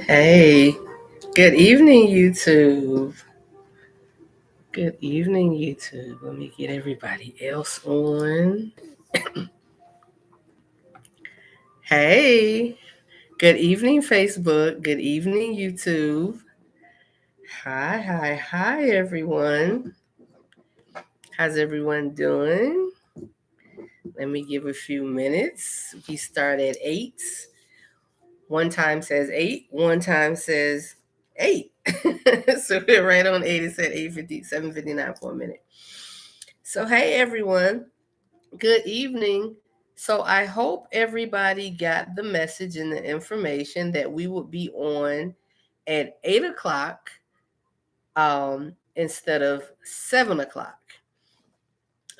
Hey, good evening, YouTube. Good evening, YouTube. Let me get everybody else on. Hey, good evening, Facebook. Good evening, YouTube. Hi, everyone. How's everyone doing? Let me give a few minutes. We start at 8. One time says 8, one time says 8. So we're right on 8. It said 8:50, 7:59 for a minute. So, hey, everyone. Good evening. So, I hope everybody got the message and the information that we would be on at 8 o'clock instead of 7 o'clock.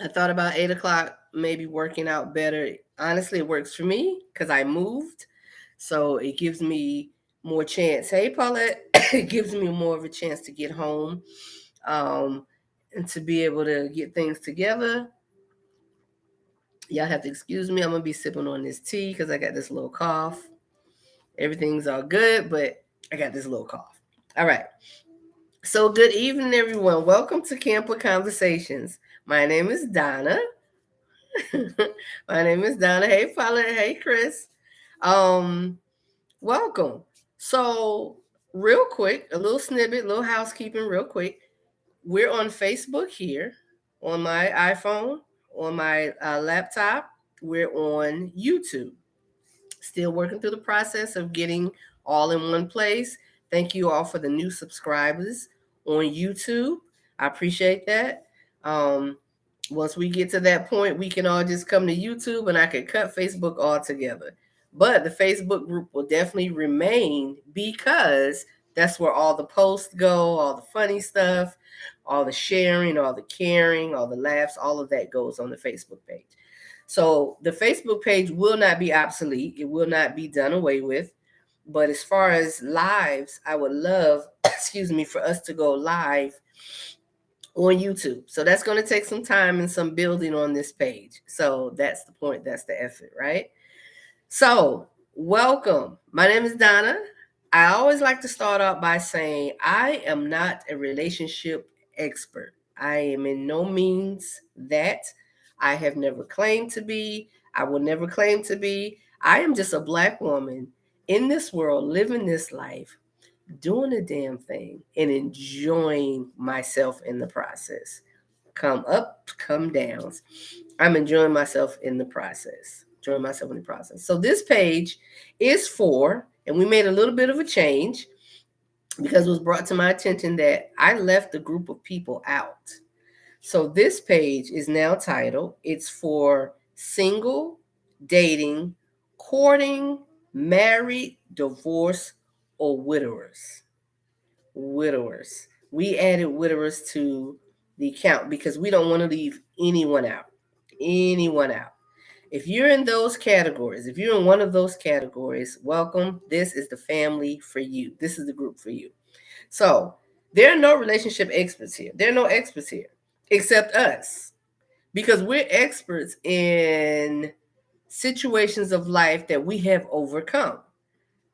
I thought about 8 o'clock maybe working out better. Honestly, it works for me because I moved. So, it gives me more chance. Hey, Paulette, it gives me more of a chance to get home um, and to be able to get things together. Y'all have to excuse me. I'm gonna be sipping on this tea because I got this little cough. Everything's all good, but I got this little cough. All right. So good evening, everyone. Welcome to Camper Conversations. My name is Donna. My name is Donna. Hey, Paula. Hey, Chris. Um, Welcome. So, real quick, a little snippet, little housekeeping, real quick. We're on Facebook here, on my iPhone, on my laptop. We're on YouTube. Still working through the process of getting all in one place. Thank you all for the new subscribers on YouTube. I appreciate that. Um, Once we get to that point, we can all just come to YouTube and I can cut Facebook altogether. But the Facebook group will definitely remain because that's where all the posts go, all the funny stuff, all the sharing, all the caring, all the laughs, all of that goes on the Facebook page. So the Facebook page will not be obsolete. It will not be done away with. But as far as lives, I would love, excuse me, for us to go live on YouTube. So that's going to take some time and some building on this page. So that's the point. That's the effort, right? So welcome. My name is Donna. I always like to start out by saying I am not a relationship expert. I am in no means that. I have never claimed to be. I will never claim to be. I am just a Black woman in this world, living this life, doing the damn thing, and enjoying myself in the process. Come up, come downs. I'm enjoying myself in the process. Enjoying myself in the process. So this page is for, and we made a little bit of a change because it was brought to my attention that I left a group of people out. So this page is now titled, it's for single, dating, courting, married, divorced, or widowers. Widowers. We added widowers to the count because we don't want to leave anyone out. Anyone out. If you're in those categories, if you're in one of those categories, welcome. This is the family for you. This is the group for you. So there are no relationship experts here. There are no experts here except us because we're experts in situations of life that we have overcome.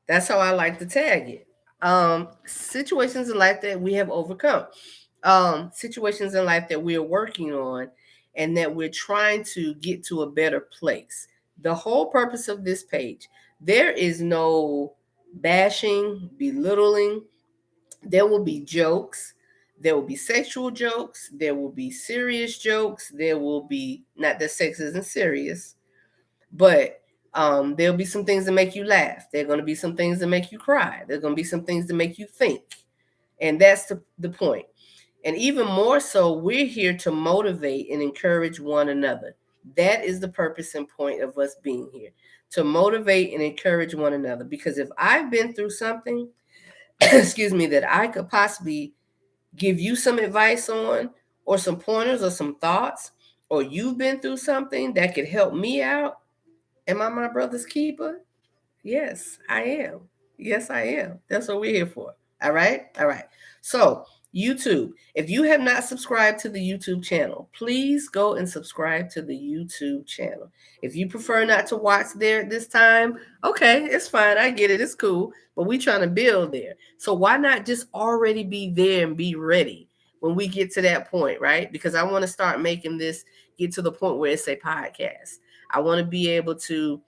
That's how I like to tag it. Situations in life that we have overcome, situations in life that we're working on, and that we're trying to get to a better place. The whole purpose of this page, there is no bashing, belittling. There will be jokes. There will be sexual jokes. There will be serious jokes. There will be, not that sex isn't serious, but there'll be some things that make you laugh. There are going to be some things that make you cry. There's going to be some things that make you think. And that's the point. And even more so, we're here to motivate and encourage one another. That is the purpose and point of us being here, to motivate and encourage one another. Because if I've been through something, excuse me, that I could possibly give you some advice on, or some pointers or some thoughts, or you've been through something that could help me out, am I my brother's keeper? Yes, I am. Yes, I am. That's what we're here for. All right. All right. So YouTube. If you have not subscribed to the YouTube channel, please go and subscribe to the YouTube channel. If you prefer not to watch there at this time, okay, it's fine. I get it. It's cool. But we trying to build there. So why not just already be there and be ready when we get to that point, right? Because I want to start making this get to the point where it's a podcast. I want to be able to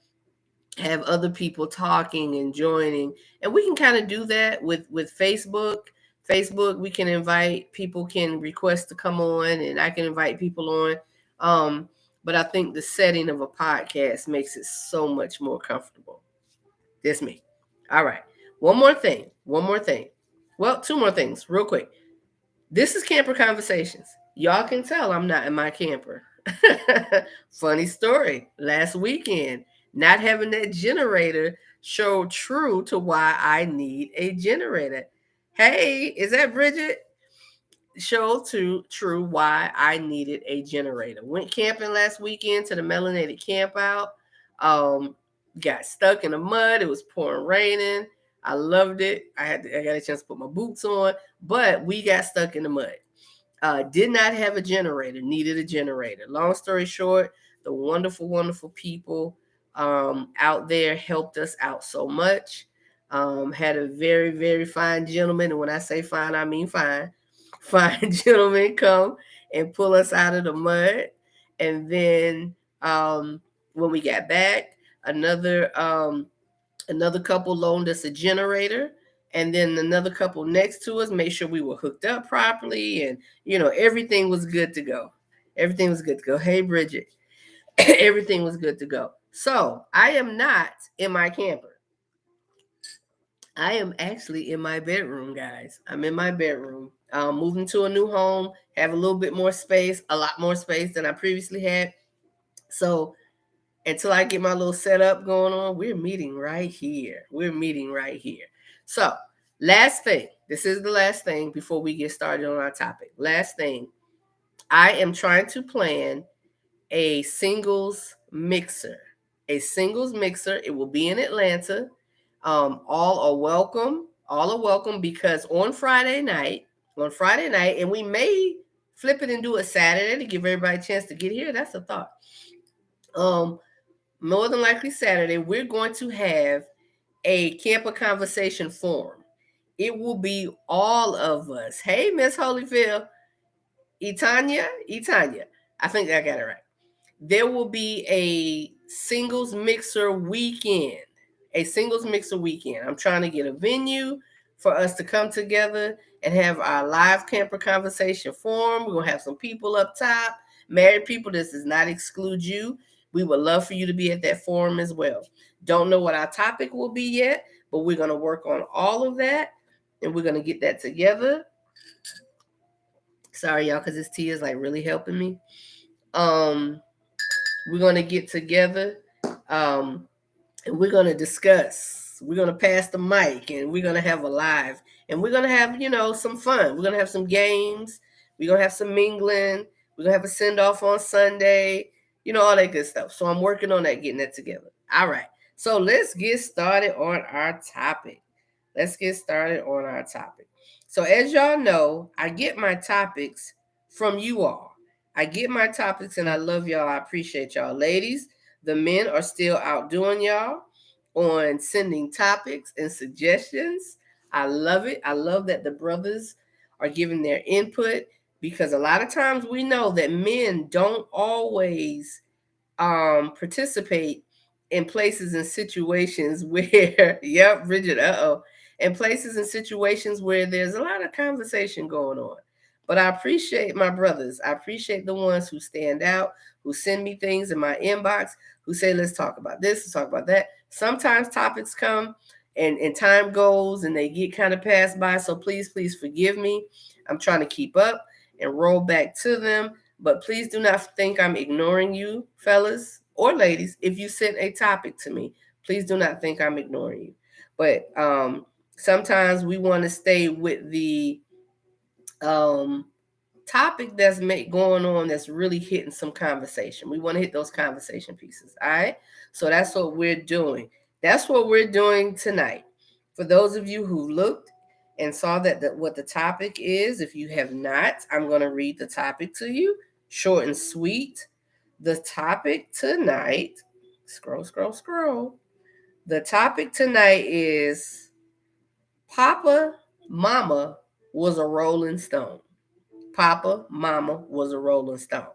have other people talking and joining, and we can kind of do that with Facebook. We can invite people, can request to come on, and I can invite people on. But I think the setting of a podcast makes it so much more comfortable. That's me. All right, one more thing, well, two more things real quick. This is Camper Conversations. Y'all can tell I'm not in my camper. Funny story. Last weekend, not having that generator showed true to why I need a generator. Hey, is that Bridget? Showed to true why I needed a generator. Went camping last weekend to the Melanated Camp Out. Um, got stuck in the mud. It was pouring raining. I loved it. I got a chance to put my boots on, but we got stuck in the mud. Did not have a generator, needed a generator. Long story short, the wonderful, wonderful people out there helped us out so much. Had a very, very fine gentleman, and when I say fine, I mean fine, fine gentleman come and pull us out of the mud. And then when we got back, another another couple loaned us a generator, and then another couple next to us made sure we were hooked up properly, and everything was good to go. Everything was good to go. Hey, Bridget. Everything was good to go. So I am not in my camper. I am actually in my bedroom, guys. I'm in my bedroom. Moving to a new home, have a little bit more space, a lot more space than I previously had. So until I get my little setup going on, we're meeting right here. We're meeting right here. So, last thing. This is the last thing before we get started on our topic. Last thing. I am trying to plan a singles mixer. A singles mixer. It will be in Atlanta. All are welcome. All are welcome because on Friday night, and we may flip it and do it Saturday to give everybody a chance to get here. That's a thought. More than likely Saturday, we're going to have a camper conversation forum. It will be all of us. Hey, Miss Holyfield, Etanya. I think I got it right. There will be a singles mixer weekend. I'm trying to get a venue for us to come together and have our live camper conversation forum. We're going to have some people up top. Married people, this does not exclude you. We would love for you to be at that forum as well. Don't know what our topic will be yet, but we're going to work on all of that, and we're going to get that together. Sorry, y'all, because this tea is like really helping me. We're going to get together, and we're going to discuss. We're going to pass the mic, and we're going to have a live, and we're going to have, some fun. We're going to have some games. We're going to have some mingling. We're going to have a send-off on Sunday, all that good stuff. So I'm working on that, getting that together. All right. So let's get started on our topic. So as y'all know, I get my topics from you all. I get my topics, and I love y'all. I appreciate y'all. Ladies, the men are still outdoing y'all on sending topics and suggestions. I love it. I love that the brothers are giving their input, because a lot of times we know that men don't always participate in places and situations where, yep, Bridget, in places and situations where there's a lot of conversation going on. But I appreciate my brothers. I appreciate the ones who stand out, who send me things in my inbox, who say, let's talk about this, let's talk about that. Sometimes topics come and time goes and they get kind of passed by. So please forgive me. I'm trying to keep up and roll back to them. But please do not think I'm ignoring you, fellas or ladies. If you sent a topic to me, please do not think I'm ignoring you. But sometimes we want to stay with the topic that's going on that's really hitting some conversation. We want to hit those conversation pieces. All right. So that's what we're doing. That's what we're doing tonight. For those of you who looked and saw that what the topic is. If you have not, I'm going to read the topic to you, short and sweet. The topic tonight, scroll. The topic tonight is Papa Mama was a Rolling Stone. Papa Mama was a Rolling Stone.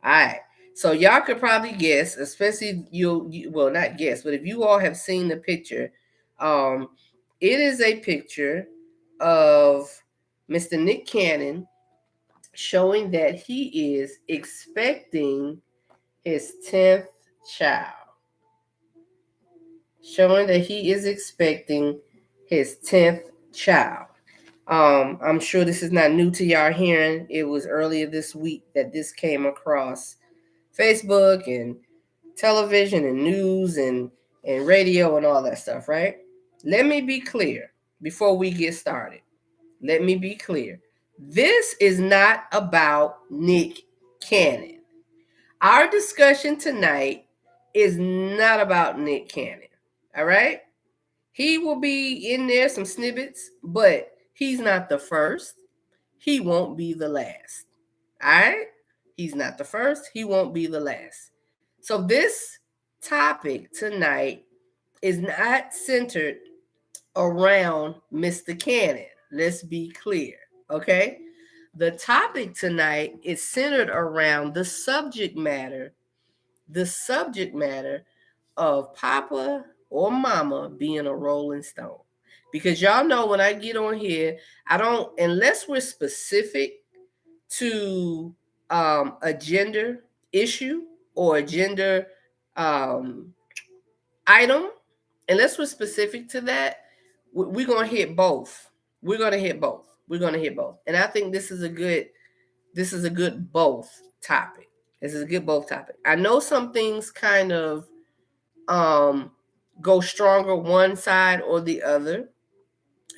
All right. So y'all could probably guess, especially well, not guess, but if you all have seen the picture, um, it is a picture of Mr. Nick Cannon showing that he is expecting his 10th child. Showing that he is expecting his 10th child. I'm sure this is not new to y'all hearing. It was earlier this week that this came across Facebook and television and news and radio and all that stuff, right? Let me be clear before we get started. Let me be clear. This is not about Nick Cannon. Our discussion tonight is not about Nick Cannon. All right? He will be in there, some snippets, but he's not the first. He won't be the last. All right? He's not the first. He won't be the last. So this topic tonight is not centered around Mr. Cannon. Let's be clear, okay? The topic tonight is centered around the subject matter of Papa or Mama being a Rolling Stone. Because y'all know when I get on here, I don't, unless we're specific to a gender issue or a gender item, unless we're specific to that, we're going to hit both. We're going to hit both. And I think this is a good both topic. This is a good both topic. I know some things kind of go stronger one side or the other.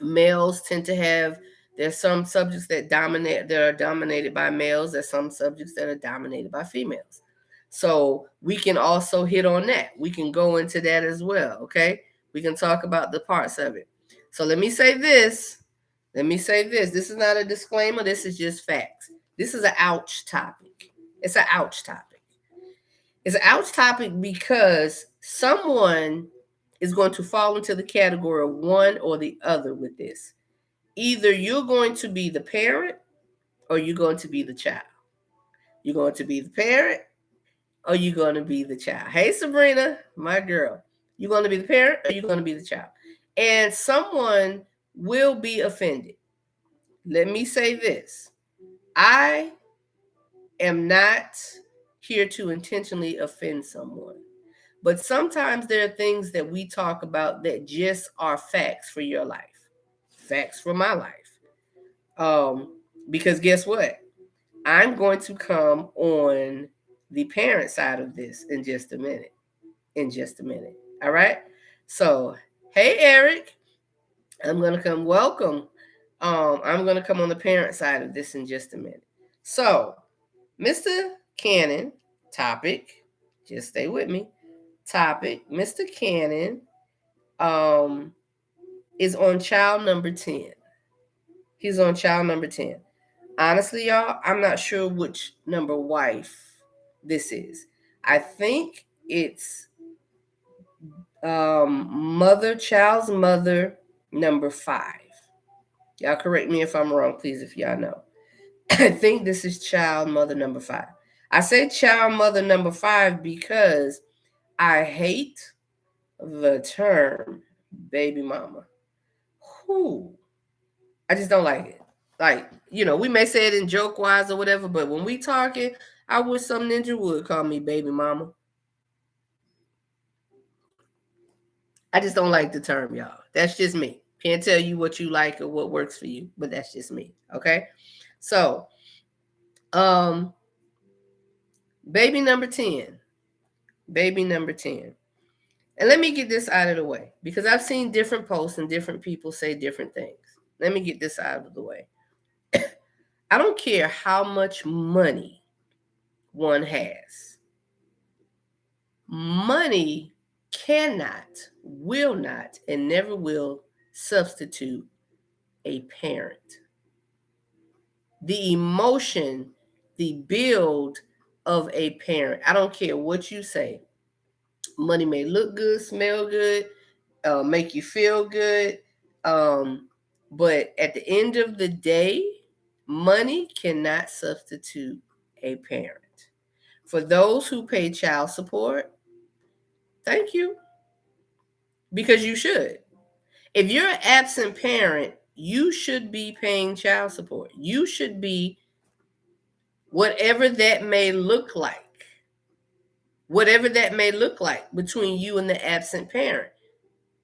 Males tend to have, there's some subjects that are dominated by males. There's some subjects that are dominated by females. So we can also hit on that. We can go into that as well. Okay. We can talk about the parts of it. So let me say this. This is not a disclaimer. This is just facts. This is an ouch topic. It's an ouch topic. It's an ouch topic because someone is going to fall into the category of one or the other with this. Either you're going to be the parent or you're going to be the child. You're going to be the parent or you're going to be the child. Hey, Sabrina, my girl. You're going to be the parent or you're going to be the child. And someone will be offended. Let me say this. I am not here to intentionally offend someone. But sometimes there are things that we talk about that just are facts for your life. Facts for my life. Because guess what? I'm going to come on the parent side of this in just a minute. All right? So, hey, Eric. I'm going to come welcome. I'm going to come on the parent side of this in just a minute. So, Mr. Cannon, topic, just stay with me. Topic, Mr. Cannon is on child number 10. He's on child number 10. Honestly, y'all, I'm not sure which number wife this is. I think it's child's mother number 5. Y'all correct me if I'm wrong, please, if y'all know. I think this is child mother number 5. I say child mother number 5 because I hate the term baby mama. Who? I just don't like it. Like, we may say it in joke wise or whatever, but when we talking, I wish some ninja would call me baby mama. I just don't like the term, y'all. That's just me. Can't tell you what you like or what works for you, but that's just me. Okay. So, baby number 10. And let me get this out of the way because I've seen different posts and different people say different things. Let me get this out of the way. I don't care how much money one has. Money cannot, will not, and never will substitute a parent. The emotion, the build of a parent. I don't care what you say. Money may look good, smell good, make you feel good. But at the end of the day, money cannot substitute a parent. For those who pay child support, thank you, because you should. If you're an absent parent, you should be paying child support. You should be, whatever that may look like, whatever that may look like between you and the absent parent,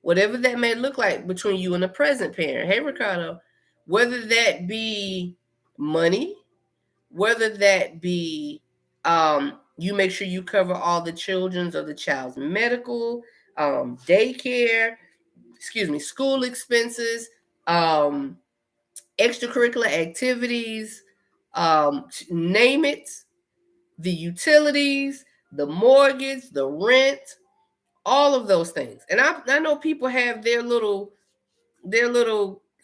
whatever that may look like between you and the present parent. Hey, Ricardo, whether that be money, whether that be you make sure you cover all the children's or the child's medical, daycare, school expenses, extracurricular activities, name it, the utilities, the mortgage, the rent, all of those things. And I know people have their little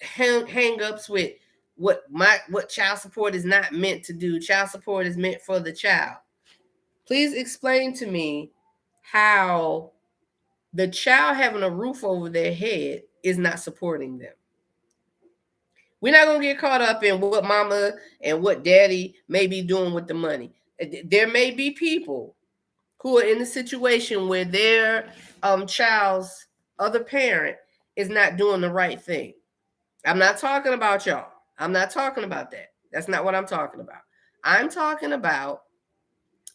hang-ups with what child support is not meant to do. Child support is meant for the child. Please explain to me how the child having a roof over their head is not supporting them. We're not going to get caught up in what mama and what daddy may be doing with the money. There may be people who are in a situation where their child's other parent is not doing the right thing. I'm not talking about y'all. I'm not talking about that. That's not what I'm talking about. I'm talking about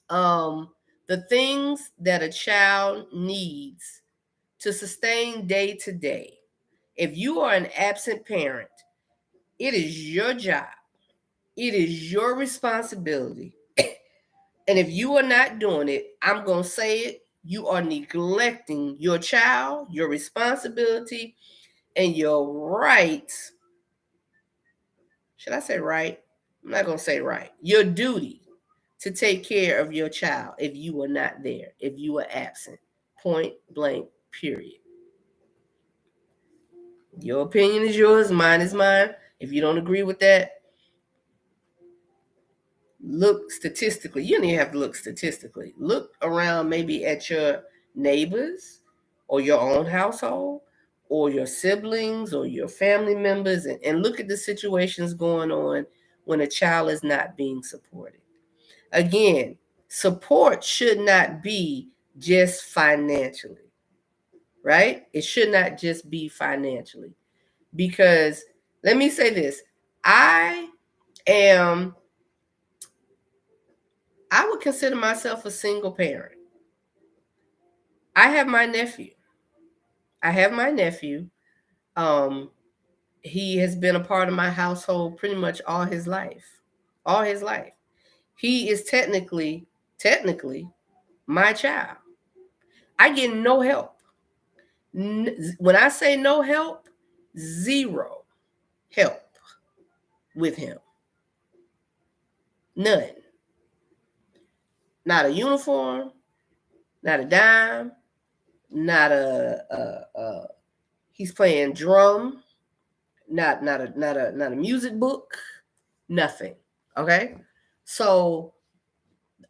the things that a child needs to sustain day to day. If you are an absent parent, it is your job. It is your responsibility. And if you are not doing it, I'm going to say it, you are neglecting your child, your responsibility, and your rights. Should I say right? I'm not going to say right. Your duty to take care of your child if you are not there, if you are absent. Point blank, period. Your opinion is yours, mine is mine. If you don't agree with that, look statistically. You don't even have to look statistically. Look around maybe at your neighbors or your own household or your siblings or your family members and look at the situations going on when a child is not being supported. Again, support should not be just financially, right? It should not just be financially. Because let me say this, I would consider myself a single parent. I have my nephew. Um, he has been a part of my household pretty much all his life. All his life. He is technically my child. I get no help. When I say no help, zero help with him. None. Not a uniform, not a dime, not a he's playing drum, not a music book, nothing. Okay? So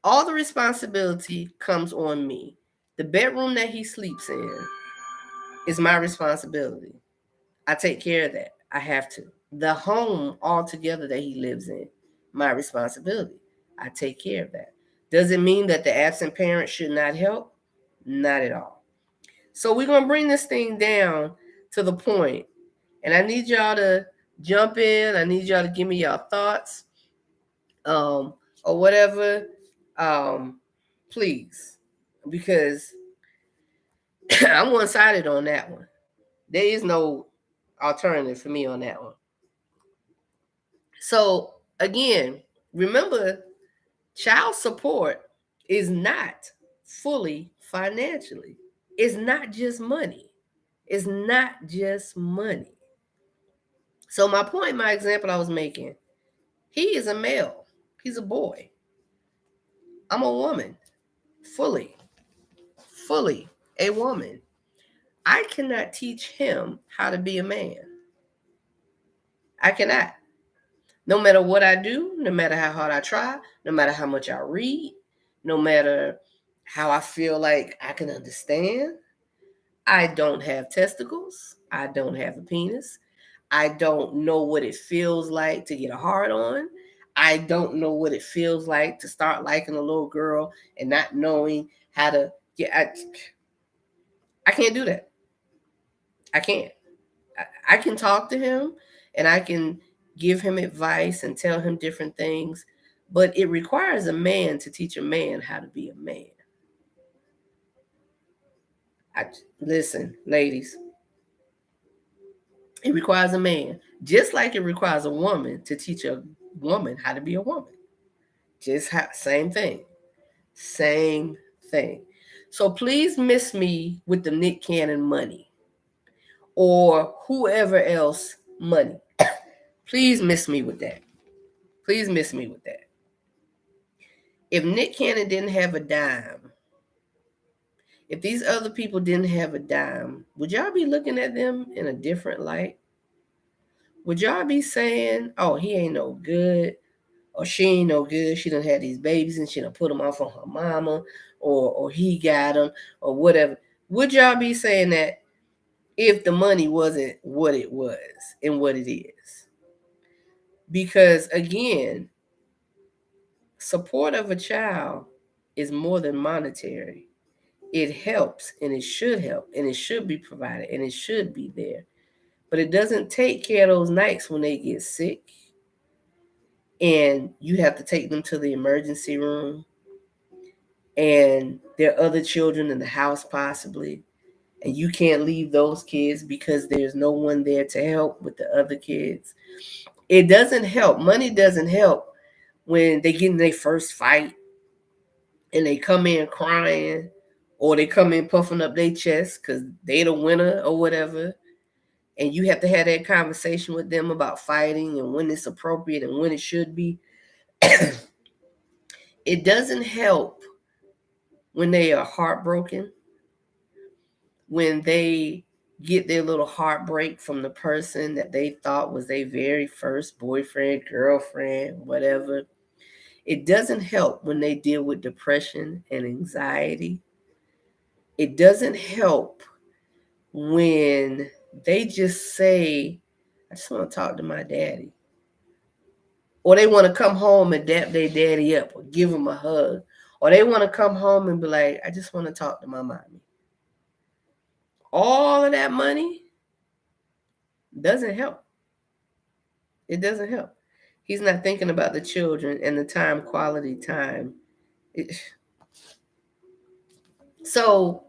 all the responsibility comes on me. The bedroom that he sleeps in is my responsibility. I take care of that. I have to. The home altogether that he lives in, my responsibility. I take care of that. Does it mean that the absent parent should not help? Not at all. So we're going to bring this thing down to the point. And I need y'all to jump in. I need y'all to give me your thoughts or whatever. Please. Because I'm one-sided on that one. There is no alternative for me on that one. So again, remember, child support is not fully financially. It's not just money. It's not just money. So my point, my example I was making, he is a male. He's a boy. I'm a woman. Fully a woman. I cannot teach him how to be a man. I cannot. No matter what I do, no matter how hard I try, no matter how much I read, no matter how I feel like I can understand, I don't have testicles. I don't have a penis. I don't know what it feels like to get a hard on. I don't know what it feels like to start liking a little girl and not knowing how to get. I can't do that. I can't. I can talk to him and I can give him advice and tell him different things, but it requires a man to teach a man how to be a man. I, listen, ladies, it requires a man, just like it requires a woman to teach a woman how to be a woman. Just same thing. Same thing. So please miss me with the Nick Cannon money or whoever else money. Please miss me with that. Please miss me with that. If Nick Cannon didn't have a dime, if these other people didn't have a dime, would y'all be looking at them in a different light? Would y'all be saying, oh, he ain't no good, or she ain't no good, she done had these babies and she done put them off on her mama, or he got them, or whatever? Would y'all be saying that if the money wasn't what it was and what it is? Because again, support of a child is more than monetary. It helps and it should help and it should be provided and it should be there. But it doesn't take care of those nights when they get sick and you have to take them to the emergency room and there are other children in the house possibly, and you can't leave those kids because there's no one there to help with the other kids. It doesn't help. Money doesn't help when they get in their first fight and they come in crying or they come in puffing up their chest because they the winner or whatever. And you have to have that conversation with them about fighting and when it's appropriate and when it should be. It doesn't help when they are heartbroken, when they get their little heartbreak from the person that they thought was their very first boyfriend, girlfriend, whatever. It doesn't help when they deal with depression and anxiety. It doesn't help when they just say, I just want to talk to my daddy. Or they want to come home and dap their daddy up or give him a hug. Or they want to come home and be like, I just want to talk to my mommy. All of that money doesn't help. It doesn't help. He's not thinking about the children and the time, quality time. So,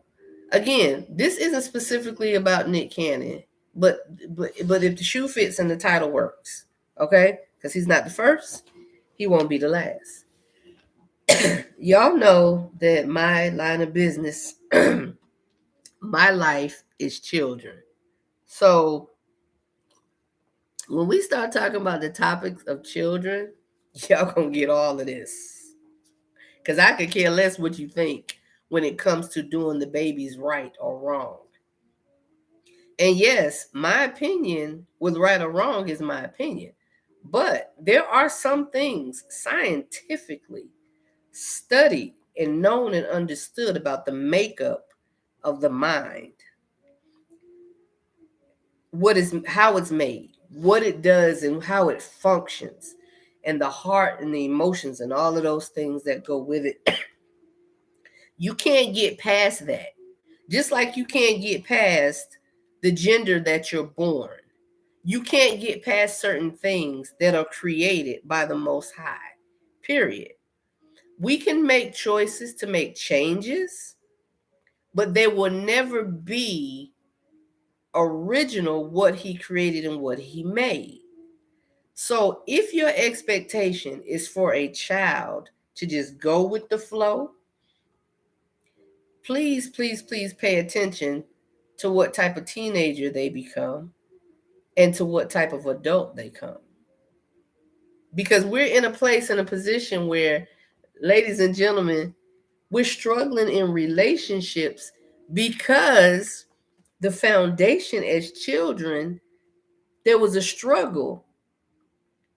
again, this isn't specifically about Nick Cannon, but if the shoe fits and the title works, okay? Because he's not the first, he won't be the last. Y'all know that my line of business, my life is children. So when we start talking about the topics of children, y'all gonna get all of this. Because I could care less what you think when it comes to doing the babies right or wrong. And yes, my opinion with right or wrong is my opinion. But there are some things scientifically studied and known and understood about the makeup of the mind. How it's made, what it does and how it functions, and the heart and the emotions and all of those things that go with it. You can't get past that. Just like you can't get past the gender that you're born. You can't get past certain things that are created by the Most High. Period. We can make choices to make changes, but there will never be original what he created and what he made. So if your expectation is for a child to just go with the flow, please, please, please pay attention to what type of teenager they become and to what type of adult they come. Because we're in a place, in a position where, ladies and gentlemen, we're struggling in relationships because the foundation as children, there was a struggle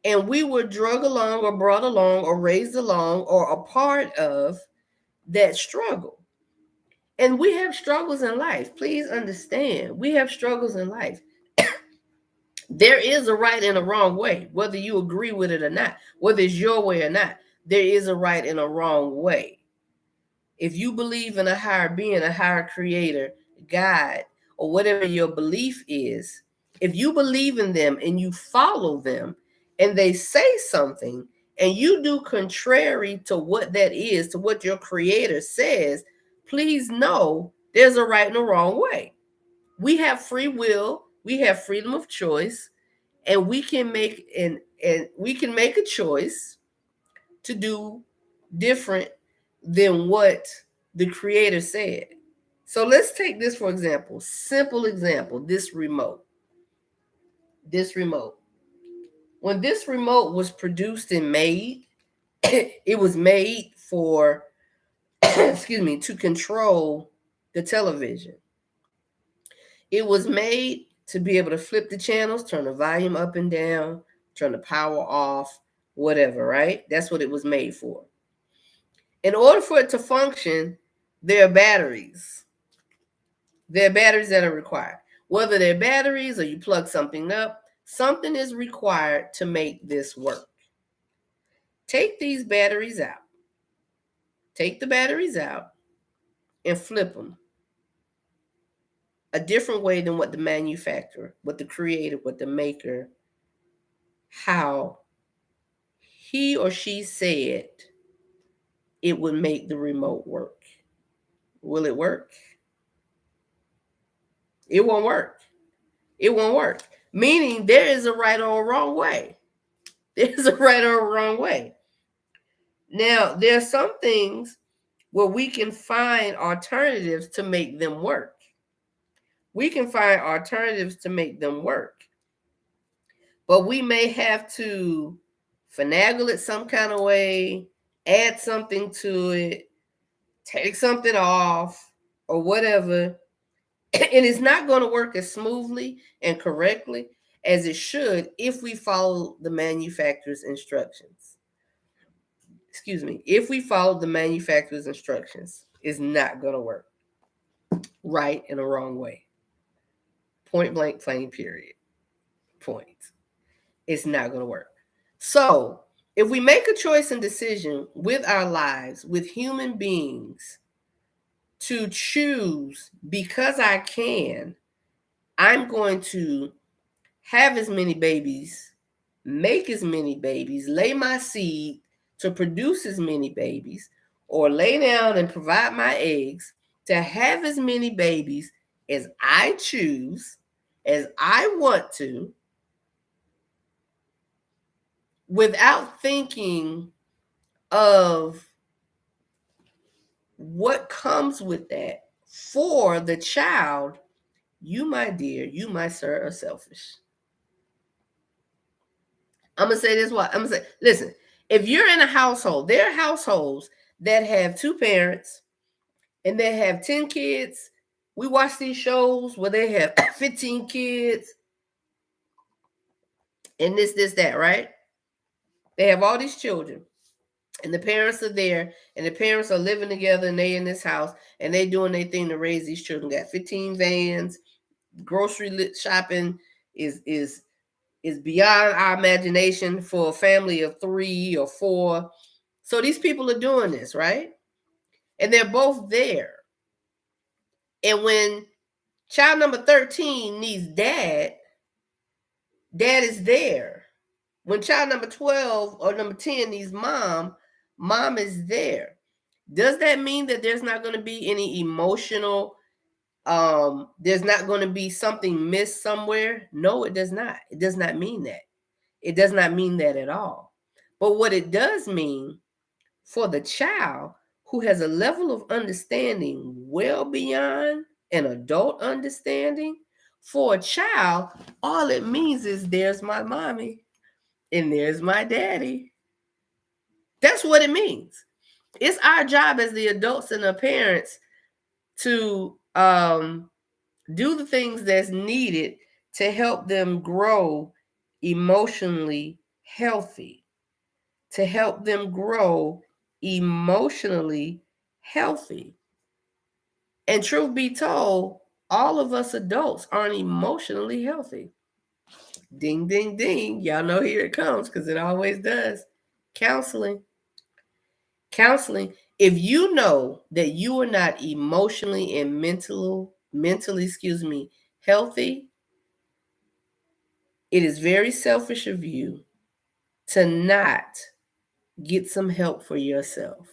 And we were drug along or brought along or raised along or a part of that struggle. And we have struggles in life. Please understand, we have struggles in life. There is a right and a wrong way, whether you agree with it or not, whether it's your way or not. There is a right and a wrong way. If you believe in a higher being, a higher creator, God, or whatever your belief is, if you believe in them and you follow them and they say something and you do contrary to what that is, to what your creator says, please know there's a right and a wrong way. We have free will, we have freedom of choice, and we can make and we can make a choice to do different than what the creator said. So let's take this for example. Simple example, this remote. This remote. When this remote was produced and made, it was made for excuse me, to control the television. It was made to be able to flip the channels, turn the volume up and down, turn the power off, whatever, right? That's what it was made for. In order for it to function, there are batteries. There are batteries that are required. Whether they're batteries or you plug something up, something is required to make this work. Take these batteries out. Take the batteries out and flip them a different way than what the manufacturer, what the creator, what the maker, how he or she said it would make the remote work. Will it work? It won't work. It won't work. Meaning there is a right or a wrong way. There's a right or a wrong way. Now, there are some things where we can find alternatives to make them work. We can find alternatives to make them work. But we may have to finagle it some kind of way, add something to it, take something off, or whatever. And it's not going to work as smoothly and correctly as it should if we follow the manufacturer's instructions. Excuse me. If we follow the manufacturer's instructions, it's not going to work. Right in a wrong way. Point blank, plain, period. Point. It's not going to work. So, if we make a choice and decision with our lives, with human beings, to choose because I can, I'm going to have as many babies, make as many babies, lay my seed to produce as many babies, or lay down and provide my eggs to have as many babies as I choose, as I want to, without thinking of what comes with that for the child. You, my dear, you, my sir, are selfish. I'm gonna say this. What I'm gonna say? Listen, if you're in a household, there are households that have two parents and they have 10 kids. We watch these shows where they have 15 kids and this, that, right? They have all these children, and the parents are there, and the parents are living together, and they in this house, and they doing their thing to raise these children. Got 15 vans, grocery shopping is beyond our imagination for a family of 3 or 4. So these people are doing this, right? And they're both there. And when child number 13 needs dad, dad is there. When child number 12 or number 10 needs mom, mom is there. Does that mean that there's not going to be any emotional, there's not going to be something missed somewhere? No, it does not. It does not mean that. It does not mean that at all. But what it does mean for the child who has a level of understanding well beyond an adult understanding, for a child, all it means is there's my mommy and there's my daddy. That's what it means. It's our job as the adults and the parents to do the things that's needed to help them grow emotionally healthy, to help them grow emotionally healthy. And truth be told, all of us adults aren't emotionally healthy. Ding, ding, ding. Y'all know here it comes because it always does. Counseling. Counseling. If you know that you are not emotionally and mentally, healthy, it is very selfish of you to not get some help for yourself,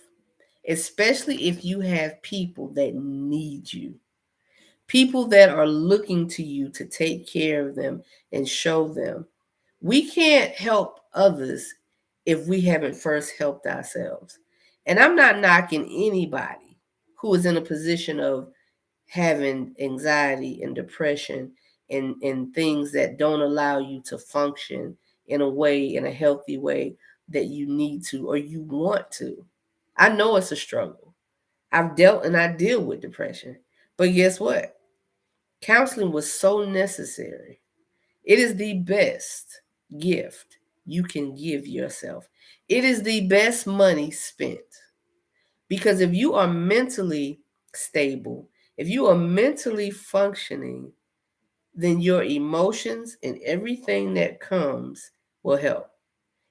especially if you have people that need you, people that are looking to you to take care of them and show them. We can't help others if we haven't first helped ourselves. And I'm not knocking anybody who is in a position of having anxiety and depression and things that don't allow you to function in a way, in a healthy way that you need to or you want to. I know it's a struggle. I've dealt and I deal with depression. But guess what? Counseling was so necessary. It is the best gift you can give yourself. It is the best money spent. Because if you are mentally stable, if you are mentally functioning, then your emotions and everything that comes will help.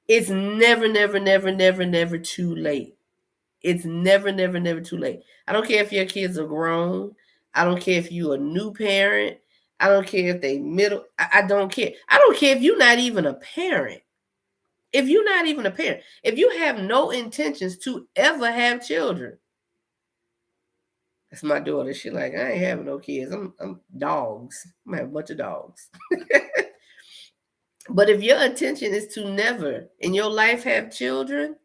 It's never, never, never, never, never too late. It's never, never, never too late. I don't care if your kids are grown. I don't care if you're a new parent. I don't care if they middle. I don't care. I don't care if you're not even a parent. If you're not even a parent, if you have no intentions to ever have children, that's my daughter. She like, I ain't having no kids. I'm dogs. I'm gonna have a bunch of dogs. But if your intention is to never in your life have children,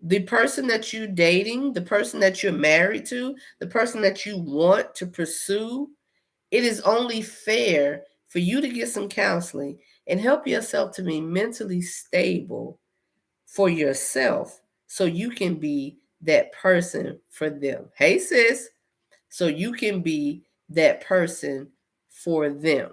the person that you're dating, the person that you're married to, the person that you want to pursue, it is only fair for you to get some counseling and help yourself to be mentally stable for yourself so you can be that person for them. Hey, sis. So you can be that person for them.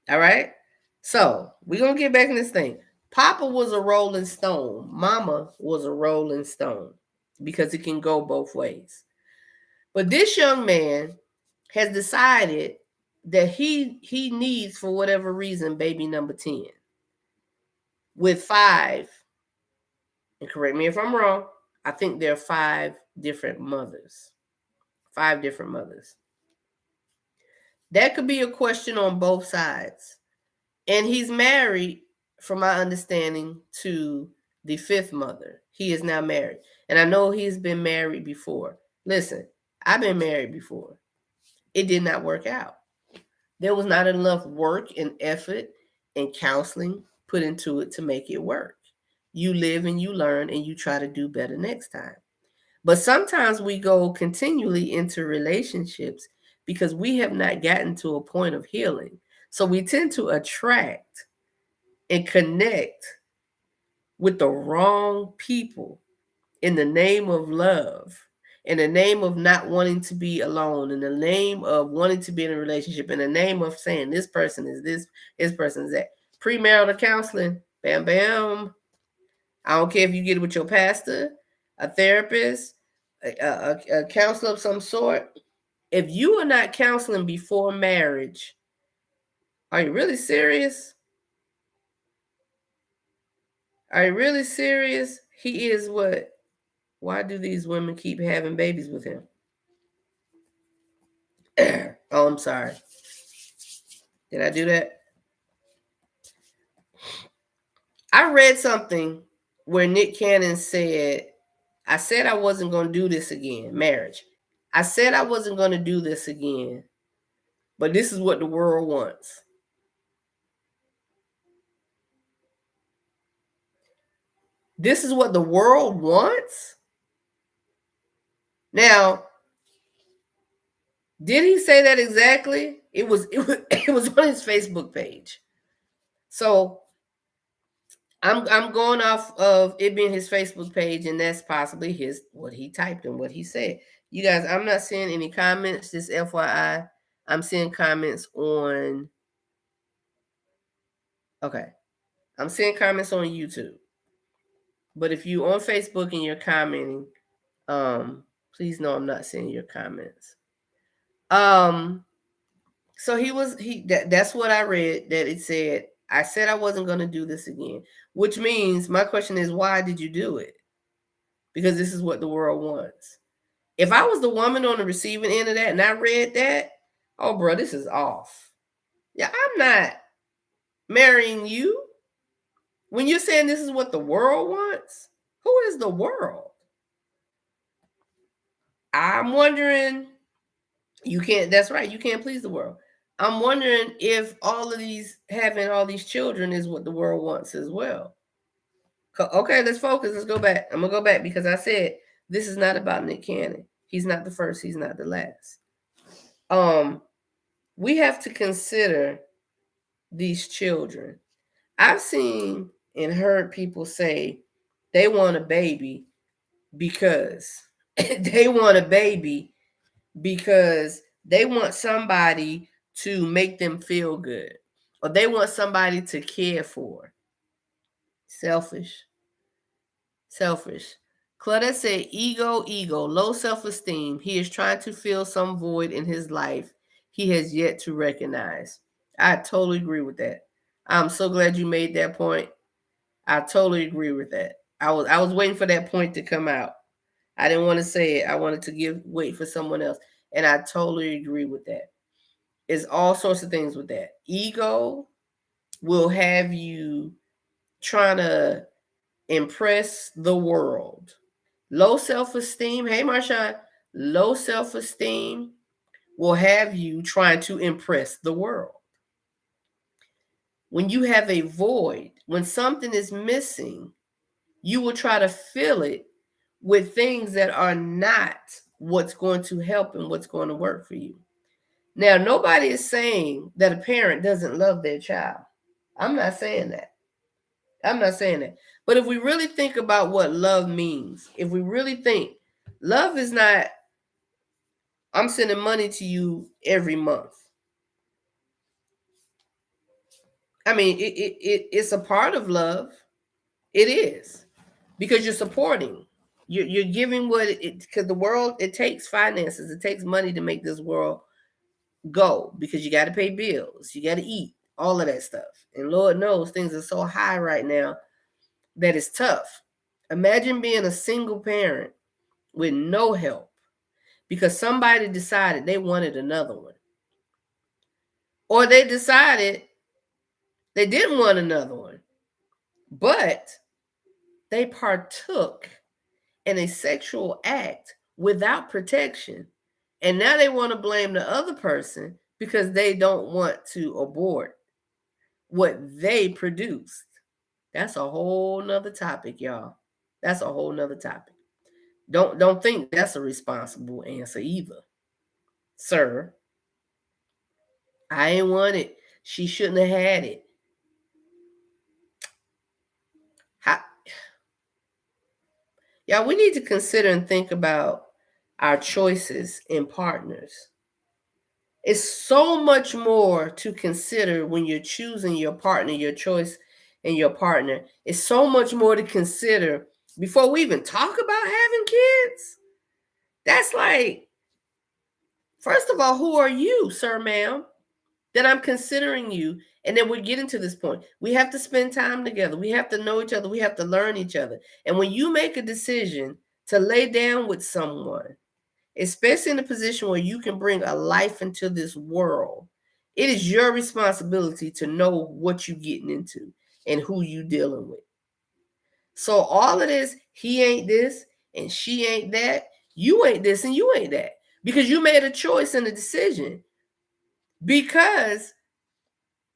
All right? So we're going to get back in this thing. Papa was a rolling stone. Mama was a rolling stone because it can go both ways. But this young man has decided that he needs, for whatever reason, baby number 10 with 5, and correct me if I'm wrong, I think there are 5 different mothers. 5 different mothers. That could be a question on both sides. And he's married, from my understanding, to the 5th mother. He is now married. And I know he's been married before. Listen, I've been married before. It did not work out. There was not enough work and effort and counseling put into it to make it work. You live and you learn and you try to do better next time. But sometimes we go continually into relationships because we have not gotten to a point of healing. So we tend to attract and connect with the wrong people in the name of love, in the name of not wanting to be alone, in the name of wanting to be in a relationship, in the name of saying this person is this person is that. Premarital counseling, bam, bam. I don't care if you get it with your pastor, a therapist, a counselor of some sort. If you are not counseling before marriage, are you really serious? Are you really serious? He is what? Why do these women keep having babies with him? Oh, I'm sorry. Did I do that? I read something where Nick Cannon said, I said I wasn't going to do this again, marriage. I said I wasn't going to do this again, but this is what the world wants. This is what the world wants? Now, did he say that exactly? It was it was on his Facebook page. So I'm going off of it being his Facebook page, and that's possibly his what he typed and what he said. You guys, I'm not seeing any comments. Just FYI, I'm seeing comments on. Okay, I'm seeing comments on YouTube. But if you on Facebook and you're commenting, please know I'm not seeing your comments. So that's what I read, that it said, I said I wasn't going to do this again, which means my question is, why did you do it? Because this is what the world wants. If I was the woman on the receiving end of that and I read that, oh, bro, this is off. Yeah, I'm not marrying you. When you're saying this is what the world wants, who is the world? I'm wondering, that's right, you can't please the world. I'm wondering if having all these children is what the world wants as well. Okay, let's focus. Let's go back. I'm going to go back because I said this is not about Nick Cannon. He's not the first. He's not the last. We have to consider these children. I've seen and heard people say they want a baby because they want a baby because they want somebody to make them feel good, or they want somebody to care for. Selfish. Claudette said, ego, low self-esteem. He is trying to fill some void in his life he has yet to recognize. I totally agree with that. I'm so glad you made that point. I totally agree with that. I was waiting for that point to come out. I didn't want to say it. I wanted to wait for someone else. And I totally agree with that. It's all sorts of things with that. Ego will have you trying to impress the world. Low self-esteem, hey Marshawn, low self-esteem will have you trying to impress the world. When you have a void, when something is missing, you will try to fill it with things that are not what's going to help and what's going to work for you. Now, nobody is saying that a parent doesn't love their child. I'm not saying that. But if we really think about what love means, if we really think, love is not, I'm sending money to you every month. I mean, it's a part of love. It is. Because you're supporting. You're giving because the world, it takes finances. It takes money to make this world go, because you got to pay bills. You got to eat, all of that stuff. And Lord knows things are so high right now that it's tough. Imagine being a single parent with no help because somebody decided they wanted another one. Or they decided they didn't want another one, but they partook in a sexual act without protection. And now they want to blame the other person because they don't want to abort what they produced. That's a whole nother topic, y'all. That's a whole nother topic. Don't think that's a responsible answer either. Sir, I ain't want it. She shouldn't have had it. Y'all, we need to consider and think about our choices in partners. It's so much more to consider when you're choosing your partner, your choice in your partner. It's so much more to consider before we even talk about having kids. That's like, first of all, who are you, sir, ma'am, that I'm considering you? And then we're getting to this point. We have to spend time together. We have to know each other. We have to learn each other. And when you make a decision to lay down with someone, especially in a position where you can bring a life into this world, it is your responsibility to know what you're getting into and who you dealing with. So all of this, he ain't this and she ain't that, you ain't this and you ain't that, because you made a choice and a decision. Because,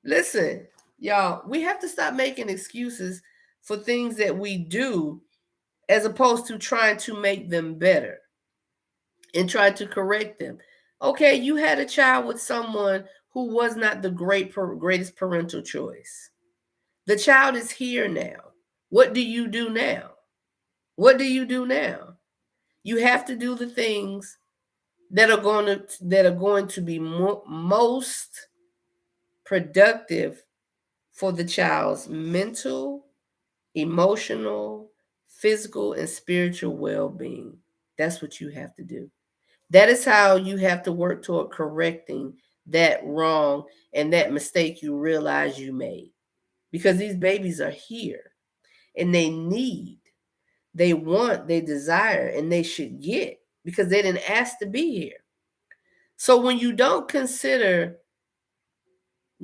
listen, y'all, we have to stop making excuses for things that we do as opposed to trying to make them better and try to correct them. Okay, you had a child with someone who was not the greatest parental choice. The child is here now. What do you do now? What do you do now? You have to do the things that are going to be most productive for the child's mental, emotional, physical, and spiritual well being. That's what you have to do. That is how you have to work toward correcting that wrong and that mistake you realize you made. Because these babies are here and they need, they want, they desire, and they should get because they didn't ask to be here. So when you don't consider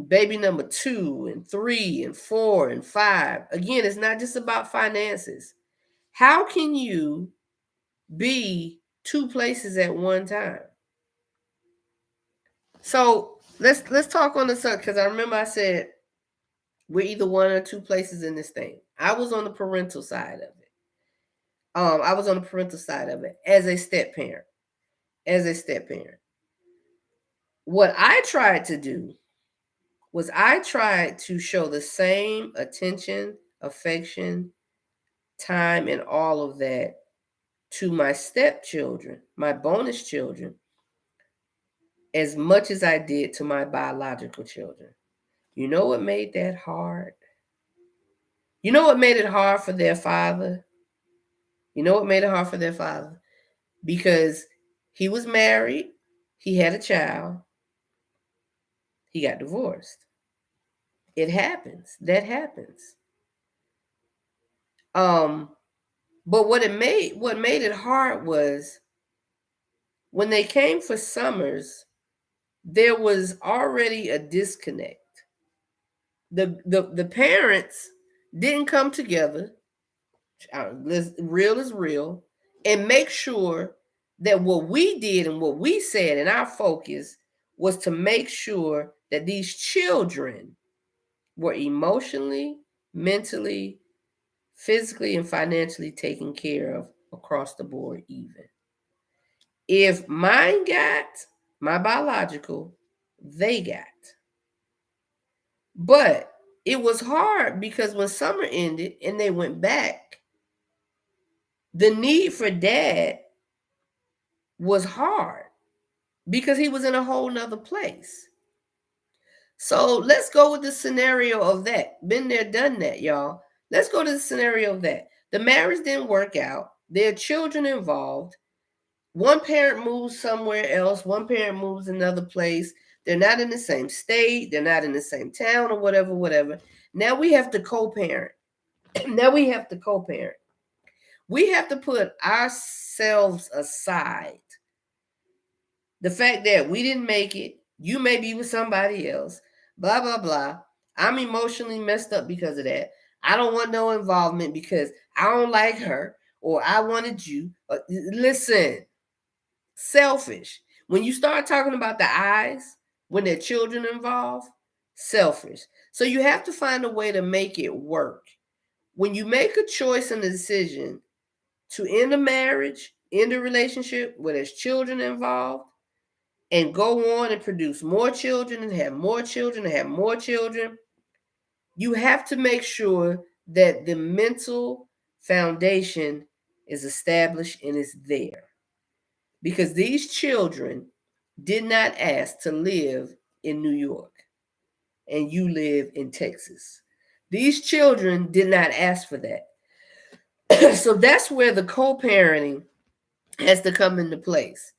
baby number 2 and 3 and 4 and 5, again, it's not just about finances. How can you be two places at one time? So let's talk on the subject because I remember I said we're either one or two places in this thing. I was on the parental side of it. I was on the parental side of it as a step parent. As a step parent, what I tried to do was I tried to show the same attention, affection, time, and all of that to my stepchildren, my bonus children, as much as I did to my biological children. You know what made that hard? You know what made it hard for their father? You know what made it hard for their father? Because he was married, he had a child, he got divorced. It happens. That happens. Um, but what made it hard was when they came for summers, there was already a disconnect. The parents didn't come together, real is real, and make sure that what we did and what we said and our focus was to make sure that these children were emotionally, mentally, physically, and financially taken care of across the board even. If mine got, my biological, they got. But it was hard because when summer ended and they went back, the need for dad was hard because he was in a whole nother place. So let's go with the scenario of that. Been there, done that, y'all. Let's go to the scenario of that. The marriage didn't work out. There are children involved. One parent moves somewhere else. One parent moves another place. They're not in the same state. They're not in the same town or whatever, whatever. Now we have to co-parent. Now we have to co-parent. We have to put ourselves aside. The fact that we didn't make it, you may be with somebody else, blah, blah, blah. I'm emotionally messed up because of that. I don't want no involvement because I don't like her or I wanted you. Listen, selfish. When you start talking about the eyes, when there are children involved, selfish. So you have to find a way to make it work. When you make a choice and a decision to end a marriage, end a relationship where there's children involved, and go on and produce more children and have more children and have more children, you have to make sure that the mental foundation is established and is there. Because these children did not ask to live in New York and you live in Texas. These children did not ask for that. So that's where the co-parenting has to come into place.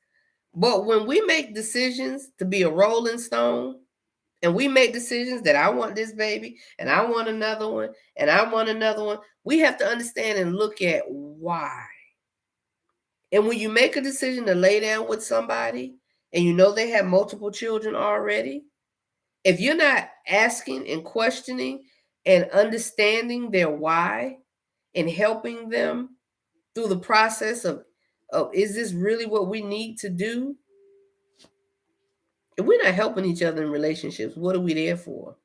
But when we make decisions to be a rolling stone, and we make decisions that I want this baby, and I want another one, and I want another one, we have to understand and look at why. And when you make a decision to lay down with somebody, and you know they have multiple children already, if you're not asking and questioning and understanding their why and helping them through the process of is this really what we need to do? If we're not helping each other in relationships, what are we there for?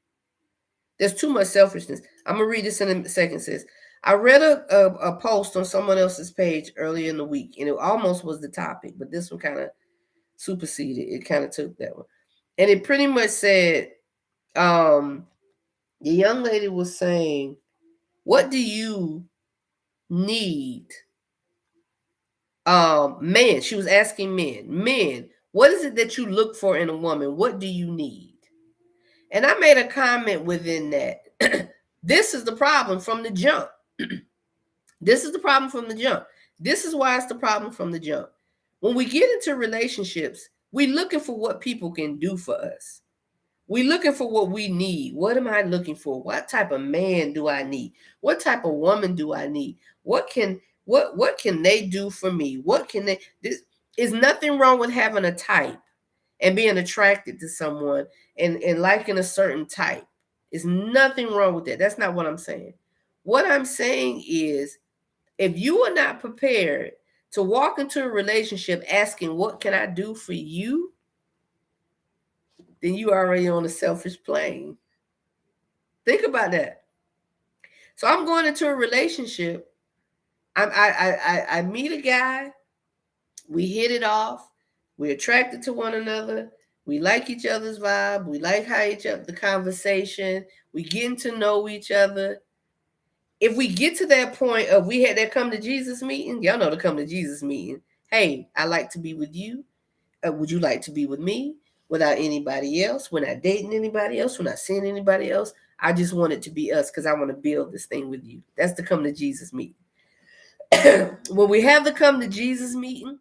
There's too much selfishness. I'm going to read this in a second, sis. I read a post on someone else's page earlier in the week, and it almost was the topic, but this one kind of superseded. It kind of took that one. And it pretty much said, the young lady was saying, what do you need? Men, she was asking men, what is it that you look for in a woman? What do you need? And I made a comment within that This is the problem from the jump. This is the problem from the jump. This is why it's the problem from the jump. When we get into relationships, we're looking for what people can do for us. We're looking for what we need. What am I looking for? What type of man do I need? What type of woman do I need? What can they do for me? What can they this is nothing wrong with having a type and being attracted to someone and liking a certain type. There's nothing wrong with that. That's not what I'm saying. What I'm saying is if you are not prepared to walk into a relationship asking, what can I do for you? Then you are already on a selfish plane. Think about that. So I'm going into a relationship. I meet a guy. We hit it off. We're attracted to one another. We like each other's vibe. We like how each other, the conversation. We getting to know each other. If we get to that point of we had that come to Jesus meeting, y'all know the come to Jesus meeting. Hey, I like to be with you. Would you like to be with me? Without anybody else? We're not dating anybody else. We're not seeing anybody else. I just want it to be us because I want to build this thing with you. That's the come to Jesus meeting. When we have the come to Jesus meeting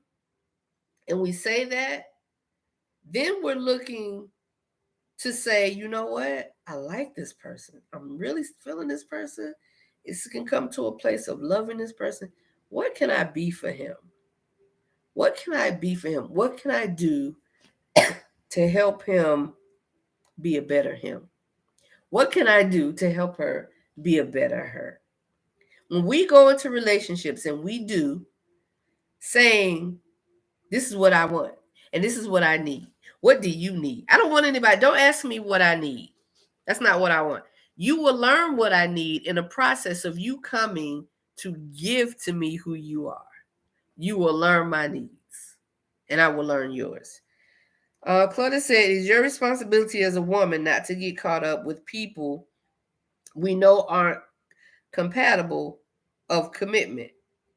and we say that, then we're looking to say, you know what? I like this person. I'm really feeling this person. It can come to a place of loving this person. What can I be for him? What can I be for him? What can I do to help him be a better him? What can I do to help her be a better her? When we go into relationships and we do saying, this is what I want and this is what I need. What do you need? I don't want anybody. Don't ask me what I need. That's not what I want. You will learn what I need in the process of you coming to give to me who you are. You will learn my needs and I will learn yours. Claudia said, it's your responsibility as a woman not to get caught up with people we know aren't compatible of commitment,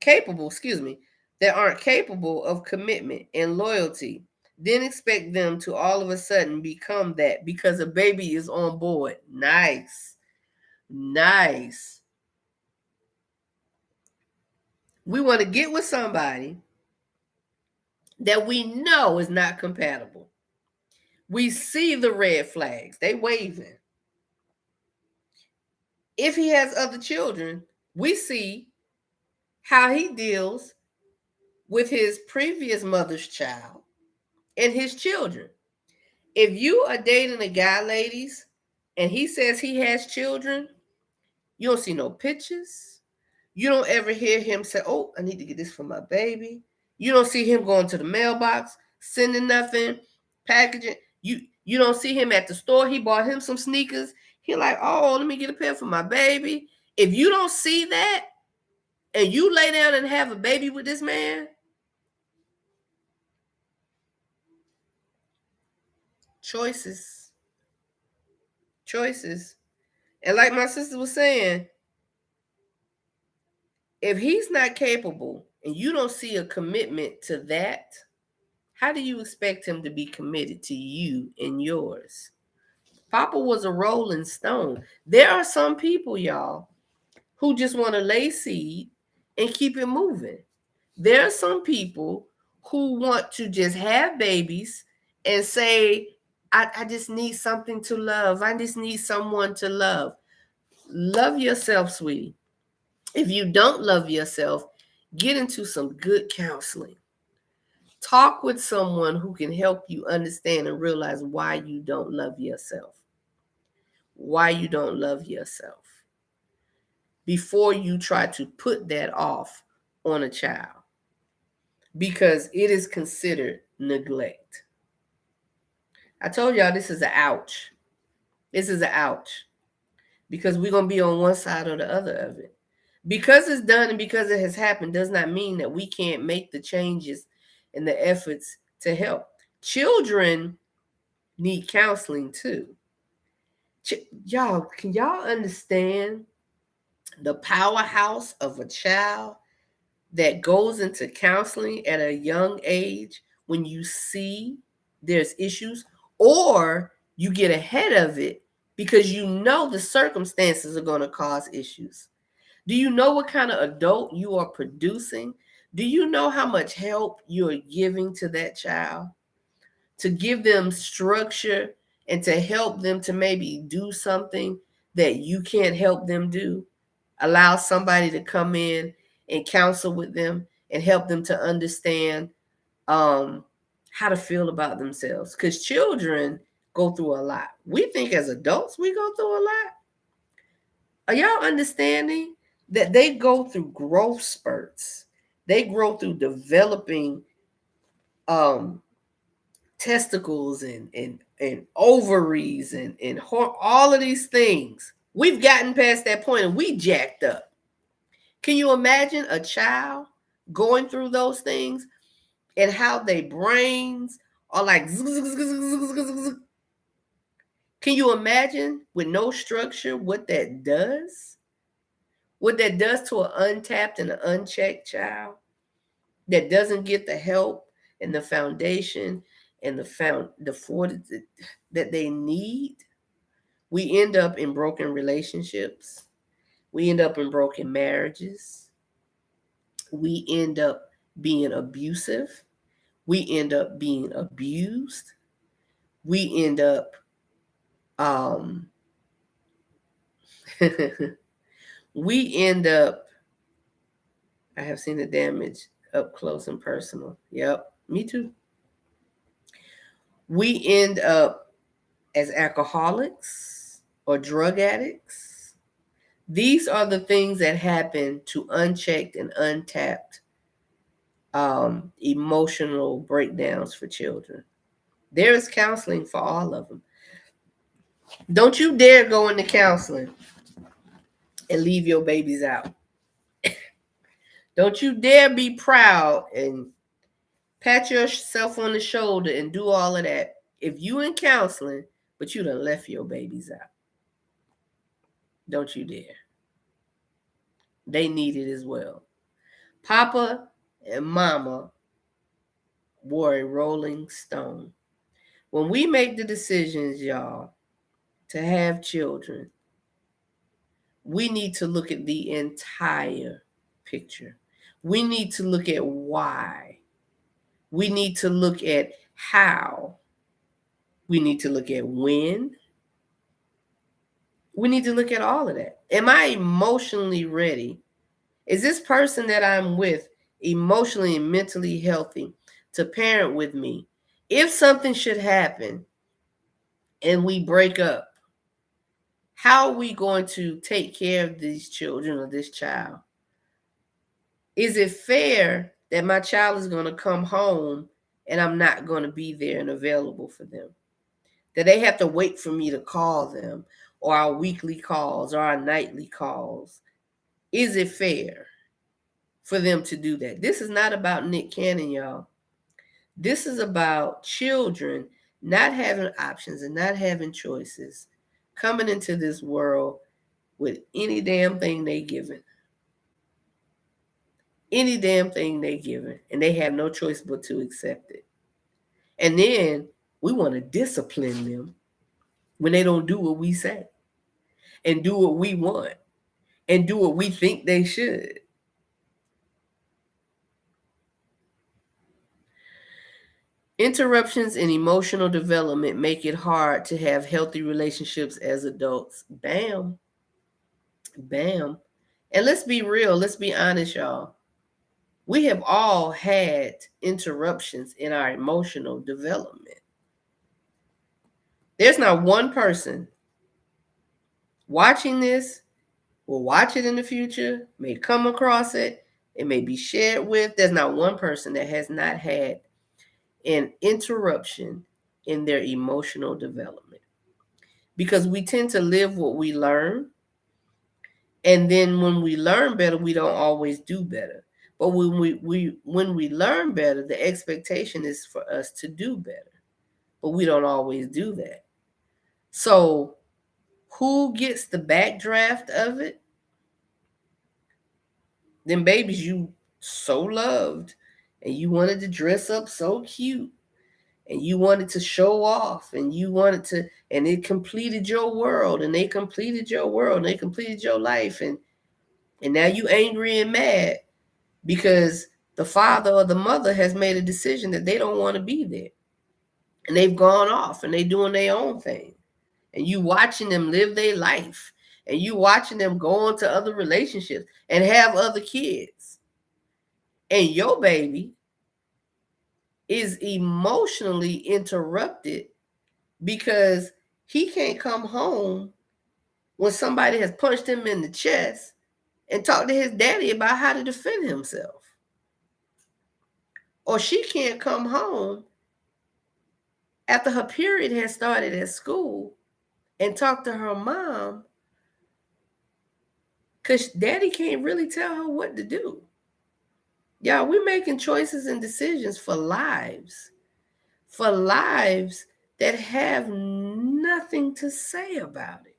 that aren't capable of commitment and loyalty, then expect them to all of a sudden become that because a baby is on board. Nice. We want to get with somebody that we know is not compatible. We see the red flags. They waving. If he has other children, we see how he deals with his previous mother's child and his children. If you are dating a guy, ladies, and he says he has children, you don't see no pictures. You don't ever hear him say, oh, I need to get this for my baby. You don't see him going to the mailbox, sending nothing, packaging. You don't see him at the store. He bought him some sneakers. He like, oh, let me get a pair for my baby. If you don't see that and you lay down and have a baby with this man, choices. And like my sister was saying, if he's not capable and you don't see a commitment to that, how do you expect him to be committed to you and yours? Poppa was a rolling stone. There are some people, y'all, who just want to lay seed and keep it moving. There are some people who want to just have babies and say, I just need something to love. I just need someone to love. Love yourself, sweetie. If you don't love yourself, get into some good counseling. Talk with someone who can help you understand and realize why you don't love yourself. Why you don't love yourself. Before you try to put that off on a child. Because it is considered neglect. I told y'all this is an ouch. This is an ouch. Because we're going to be on one side or the other of it. Because it's done and because it has happened does not mean that we can't make the changes and the efforts to help. Children need counseling too. Y'all, can y'all understand the powerhouse of a child that goes into counseling at a young age when you see there's issues, or you get ahead of it because you know the circumstances are going to cause issues. Do you know what kind of adult you are producing? Do you know how much help you are giving to that child? To give them structure and to help them to maybe do something that you can't help them do. Allow somebody to come in and counsel with them and help them to understand um, how to feel about themselves. Because children go through a lot. We think as adults we go through a lot. Are y'all understanding that they go through growth spurts? They grow through developing um, testicles and ovaries and all of these things. We've gotten past that point and we jacked up. Can you imagine a child going through those things and how their brains are like zig, zig, zig, zig, zig, zig, zig. Can you imagine with no structure what that does? What that does to an untapped and an unchecked child that doesn't get the help and the foundation and the fortitude that they need? We end up in broken relationships. We end up in broken marriages. We end up being abusive. We end up being abused. We end up um we end up I have seen the damage up close and personal. Yep, me too. We end up as alcoholics or drug addicts. These are the things that happen to unchecked and untapped emotional breakdowns for children. There is counseling for all of them. Don't you dare go into counseling and leave your babies out. Don't you dare be proud and pat yourself on the shoulder and do all of that if you in counseling, but you done left your babies out. Don't you dare. They need it as well. Papa and Mama were a rolling stone. When we make the decisions, y'all, to have children, we need to look at the entire picture. We need to look at why. We need to look at how. We need to look at when. We need to look at all of that. Am I emotionally ready? Is this person that I'm with emotionally and mentally healthy to parent with me? If something should happen and we break up, how are we going to take care of these children or this child? Is it fair that my child is going to come home and I'm not going to be there and available for them? That they have to wait for me to call them, or our weekly calls or our nightly calls? Is it fair for them to do that? This is not about Nick Cannon, y'all. This is about children not having options and not having choices, coming into this world with any damn thing they given. Any damn thing they given. And they have no choice but to accept it. And then we want to discipline them when they don't do what we say and do what we want and do what we think they should. Interruptions in emotional development make it hard to have healthy relationships as adults. Bam. Bam. And let's be real, let's be honest, y'all. We have all had interruptions in our emotional development. There's not one person watching this, will watch it in the future, may come across it, it may be shared with. There's not one person that has not had an interruption in their emotional development. Because we tend to live what we learn. And then when we learn better, we don't always do better. But when we learn better, the expectation is for us to do better. But we don't always do that. So who gets the backdraft of it? Them babies you so loved and you wanted to dress up so cute and you wanted to show off, and you wanted to, and it completed your world, and they completed your world, and they completed your life, and now you angry and mad because the father or the mother has made a decision that they don't want to be there, and they've gone off and they doing their own thing, and you watching them live their life, and you watching them go on to other relationships and have other kids, and your baby is emotionally interrupted because he can't come home when somebody has punched him in the chest and talk to his daddy about how to defend himself. Or she can't come home after her period has started at school and talk to her mom because daddy can't really tell her what to do. Y'all, we're making choices and decisions for lives that have nothing to say about it.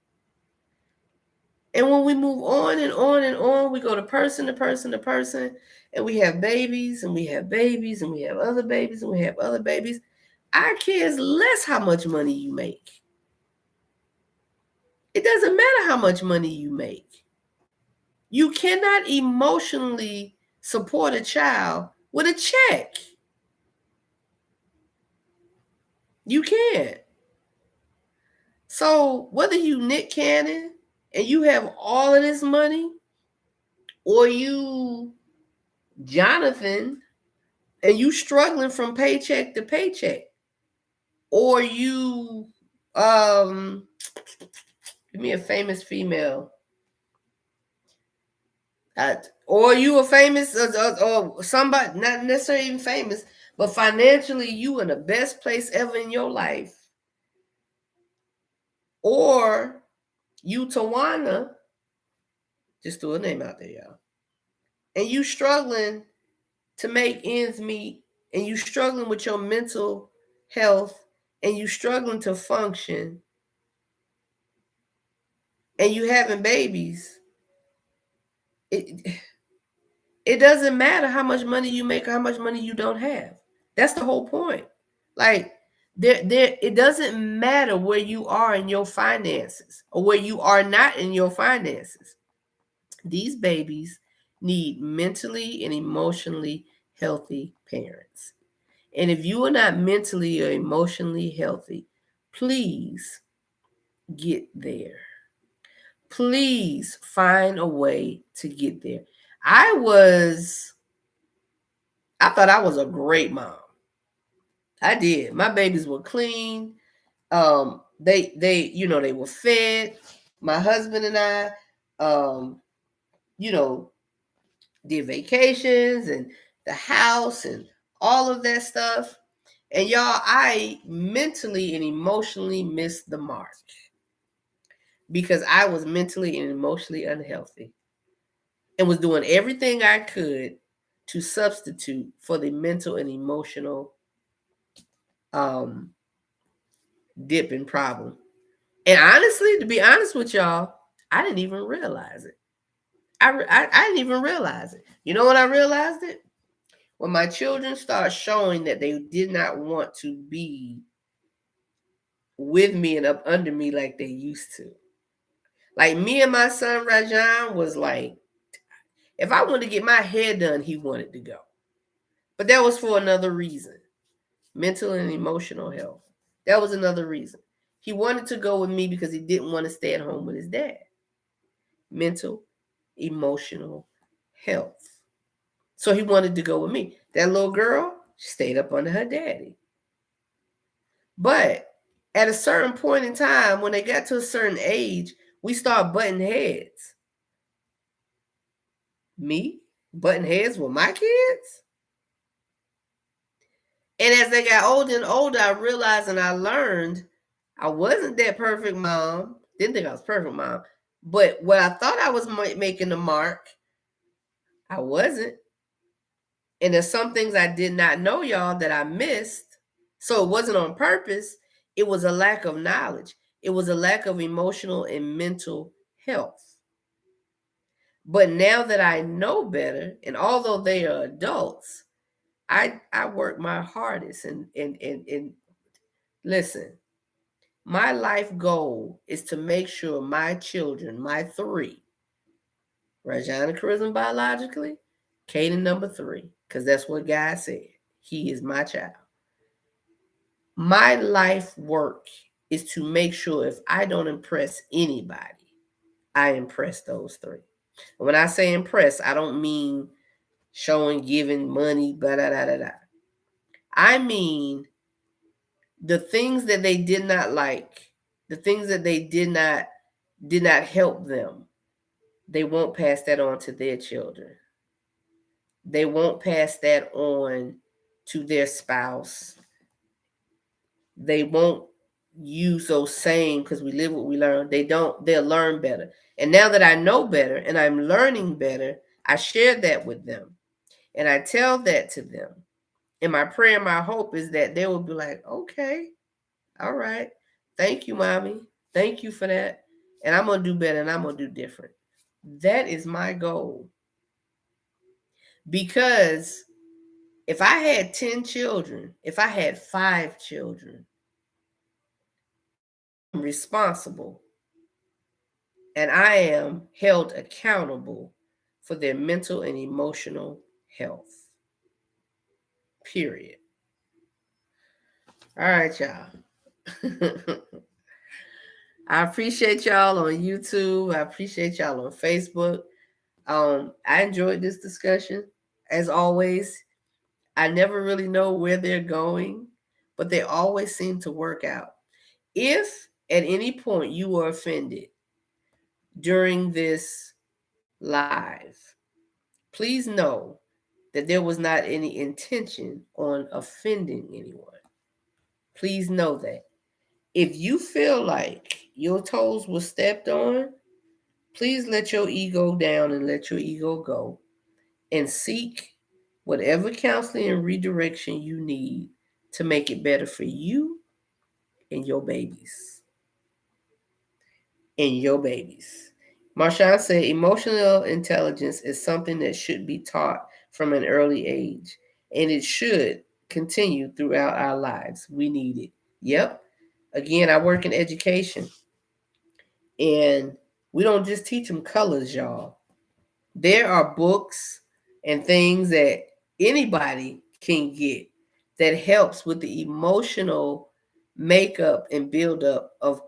And when we move on and on and on, we go to person to person to person, and we have babies, and we have babies, and we have other babies, and we have other babies. I cares less how much money you make. It doesn't matter how much money you make. You cannot emotionally support a child with a check. You can't. So whether you Nick Cannon and you have all of this money, or you Jonathan and you struggling from paycheck to paycheck, or you give me a famous female, or you a famous or somebody not necessarily even famous, but financially you in the best place ever in your life, or you Tawana, just threw a name out there, y'all, and you struggling to make ends meet, and you struggling with your mental health, and you struggling to function, and you having babies, it doesn't matter how much money you make or how much money you don't have. That's the whole point. Like, it doesn't matter where you are in your finances or where you are not in your finances. These babies need mentally and emotionally healthy parents. And if you are not mentally or emotionally healthy, please get there. Please find a way to get there. I thought I was a great mom. I did. My babies were clean. They were fed. My husband and I, you know, did vacations and the house and all of that stuff. And y'all, I mentally and emotionally missed the mark because I was mentally and emotionally unhealthy and was doing everything I could to substitute for the mental and emotional dip and problem. And honestly, to be honest with y'all, I didn't even realize it. I didn't even realize it. You know when I realized it? When my children start showing that they did not want to be with me and up under me like they used to. Like me and my son Rajan was like, if I wanted to get my hair done, he wanted to go. But that was for another reason. Mental and emotional health. That was another reason. He wanted to go with me because he didn't want to stay at home with his dad. Mental, emotional health. So he wanted to go with me. That little girl stayed up under her daddy. But at a certain point in time, when they got to a certain age, we start butting heads. Me butting heads with my kids? And as they got older and older, I realized and I learned I wasn't that perfect mom. Didn't think I was perfect mom. But what I thought I was making the mark, I wasn't. And there's some things I did not know, y'all, that I missed. So it wasn't on purpose. It was a lack of knowledge. It was a lack of emotional and mental health. But now that I know better, and although they are adults, I work my hardest and listen, my life goal is to make sure my children, my three, Rajana Charisma biologically, Kaden number three, because that's what God said. He is my child. My life work is to make sure if I don't impress anybody, I impress those three. When I say impress, I don't mean showing, giving money, blah, da, da, da, da. I mean the things that they did not like, the things that they did not help them, they won't pass that on to their children. They won't pass that on to their spouse. They won't use those same, because we live what we learn. They'll learn better. And now that I know better and I'm learning better, I share that with them. And I tell that to them. And my prayer and my hope is that they will be like, okay, all right. Thank you, mommy. Thank you for that. And I'm going to do better and I'm going to do different. That is my goal. Because if I had 10 children, if I had 5 children, I'm responsible and I am held accountable for their mental and emotional health. Period. All right, y'all. I appreciate y'all on YouTube. I appreciate y'all on Facebook. I enjoyed this discussion. As always, I never really know where they're going, but they always seem to work out. If at any point you were offended during this live, please know that there was not any intention on offending anyone. Please know that. If you feel like your toes were stepped on, please let your ego down and let your ego go and seek whatever counseling and redirection you need to make it better for you and your babies. And your babies. Marshawn said emotional intelligence is something that should be taught from an early age, and it should continue throughout our lives. We need it. Yep. Again, I work in education, and we don't just teach them colors, y'all. There are books and things that anybody can get that helps with the emotional makeup and buildup of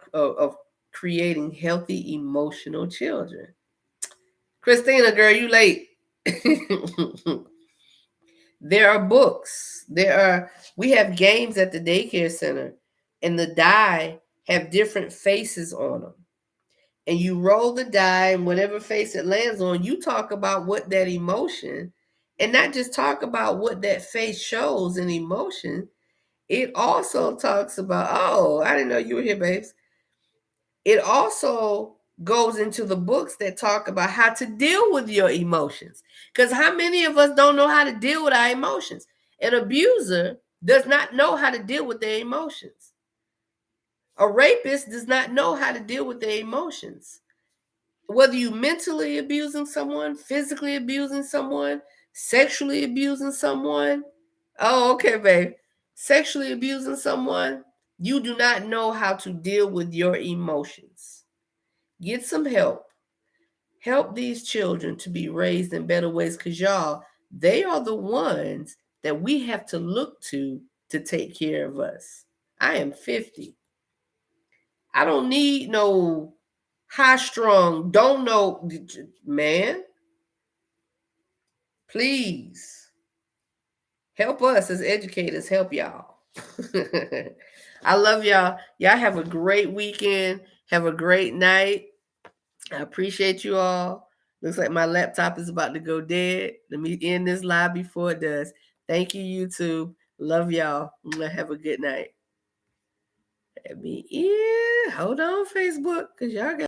creating healthy emotional children. Christina, girl, you late. There are books. We have games at the daycare center, and the die have different faces on them. And you roll the die, and whatever face it lands on, you talk about what that emotion, and not just talk about what that face shows in emotion. It also talks about, oh, I didn't know you were here, babes. It also goes into the books that talk about how to deal with your emotions. Because how many of us don't know how to deal with our emotions? An abuser does not know how to deal with their emotions. A rapist does not know how to deal with their emotions. Whether you mentally abusing someone, physically abusing someone, sexually abusing someone. Oh, okay, babe. Sexually abusing someone, you do not know how to deal with your emotions. Get some help. Help these children to be raised in better ways, because y'all, they are the ones that we have to look to take care of us. I am 50. I don't need no high strung, don't know, man. Please help us as educators, help y'all. I love y'all. Y'all have a great weekend. Have a great night. I appreciate you all. Looks like my laptop is about to go dead. Let me end this live before it does. Thank you, YouTube. Love y'all. Have a good night. Let me in. Hold on, Facebook, because y'all got